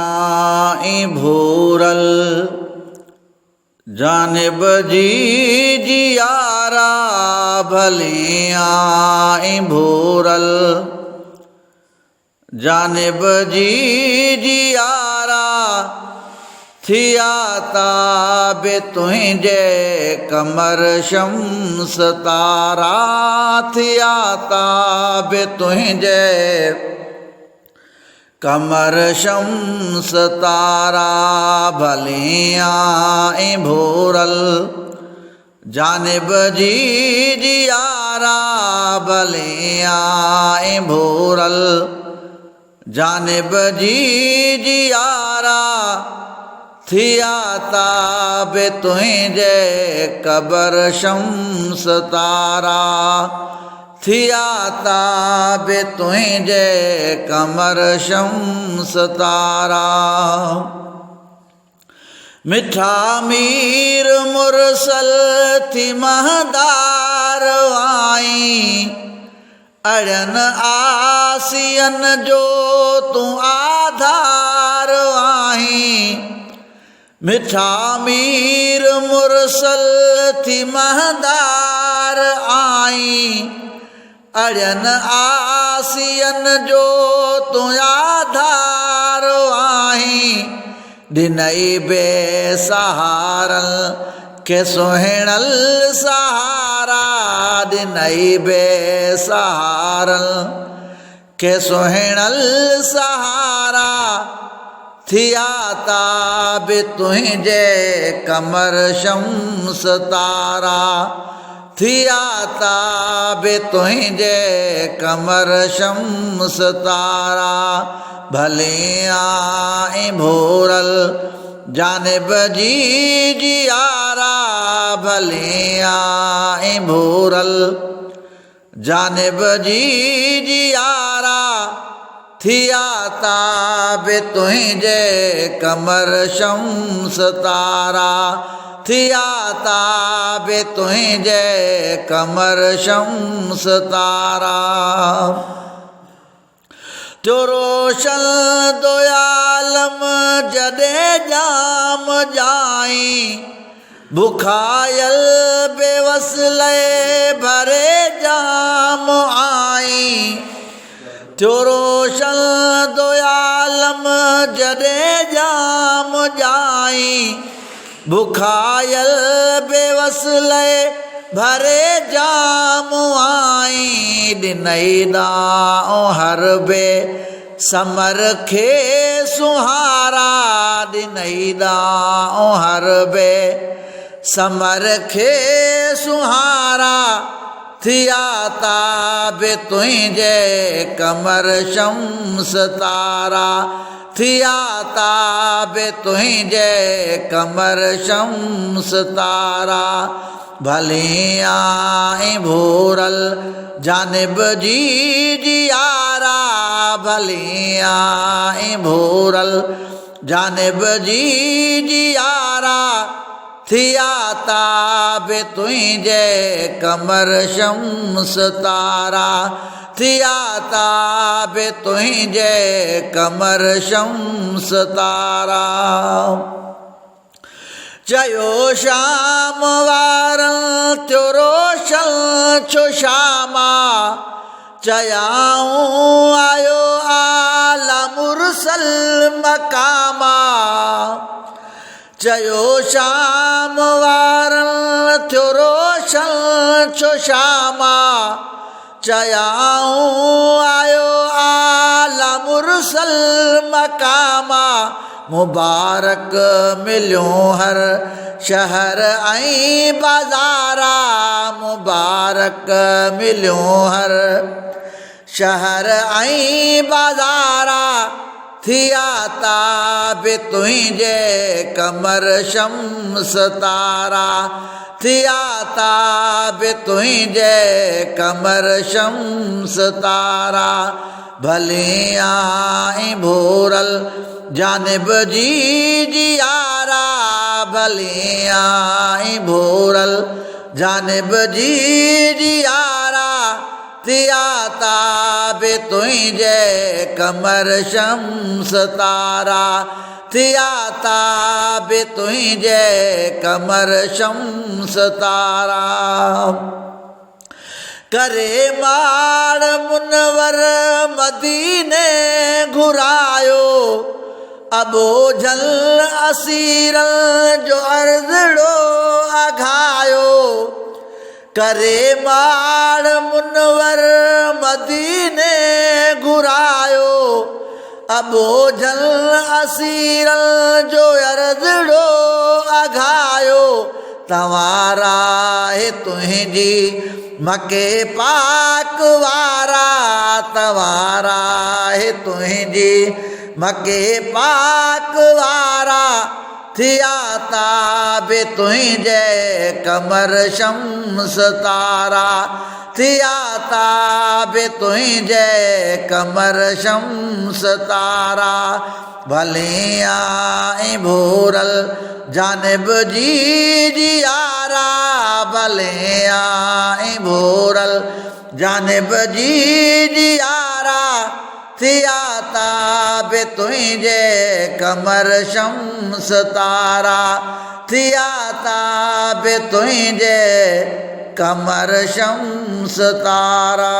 आई भूरल जानिब जी जियारा भली आई भूरल जानिब जी जियारा थिया ताबे तुझे कमर शम्स तारा थिया ताबे तुझे कमर शम्स तारा भली आई भूरल जानिब जी जियारा भली आई भूरल जानिब जी जियारा थिया ताबे तुझे कबर शम्स तारा थिया ताबे तुझे कमर शम्स तारा मिठा मीर मुरसल थी महदार आई अड़न आसियन जो तू आधार आई मिठा मीर मुरसल थी महदार आई अड़न आसियन जो तू आधार आई दिनई बेसहारल के सोहणल सहारा दिनई बेसहारल के सोहणल सहारा थिया ताबे तुझे कमर शम्स तारा थिया ताबे तुझे कमर शम्स तारा भले आई भूरल जानिब जी जियारा भले आई भूरल जानिब जी जियारा थिया ताबे तुझे कमर शम्स तारा थिया ताबे तुझे कमर शम्स तारा जो रोशन दोयालम जदे जाम जाई भुखायल बेवसले भरे जाम आई जो रोशन दोयालम जदे जाम जाई भुखायल बेवसले भरे जाम आई दिनई दाओ हर बे समर खे सुहारा दिनई दाओ हर बे समर खे सुहारा थिया ताबे तुझे कमर शम्स तारा थिया ताबे तुझे कमर शम्स तारा भली आई भूरल जानिब जी जियारा भली आई भूरल जानिब जी जियारा थिया ताबे तुझे कमर शम्स तारा थिया ताबे तुझे कमर शम्स तारा चयो शाम वारन त्यो रोशन छो शामा चयाऊं आयो आला मुरसल मकामा चयो शाम वारन थियो रोशन छो शामा चयाऊं आयो आला मुरसल मकामा मुबारक मिलो हर शहर आई बाजारा मुबारक मिलो हर शहर आई बाजारा थिया ताबे तुझे कमर शम्स तारा थिया ताबे तुझे कमर शम्स तारा भली आई भूरल जानिब जी जियारा भली आई भूरल जानिब जी जियारा थिया ताबे तुंहिंजे कमर शम्स तारा थिया ताबे तुंहिंजे कमर शम्स तारा करे माड़ मुनवर मदीने घुरायो अबो जल असीर जो अर्ज़ड़ो अघायो करे माड़ मुनवर मदीने घुरायो अबो जल असीर जो अर्ज़ड़ो अघायो तवारा है तुंहिंजी मके पाक वारा तवारा है तुंहिंजी मके पाक वारा थिया ताबे तुंहिंजे कमर शम्स तारा थिया ताबे तुंहिंजे कमर शम्स तारा भलिया भोरल जानिब जी जियारा भलिया भोरल जानिब जी जियारा थिया ताबे तुंहिंजे कमर शम्स तारा थिया ताबे तुंहिंजे कमर शम्स तारा।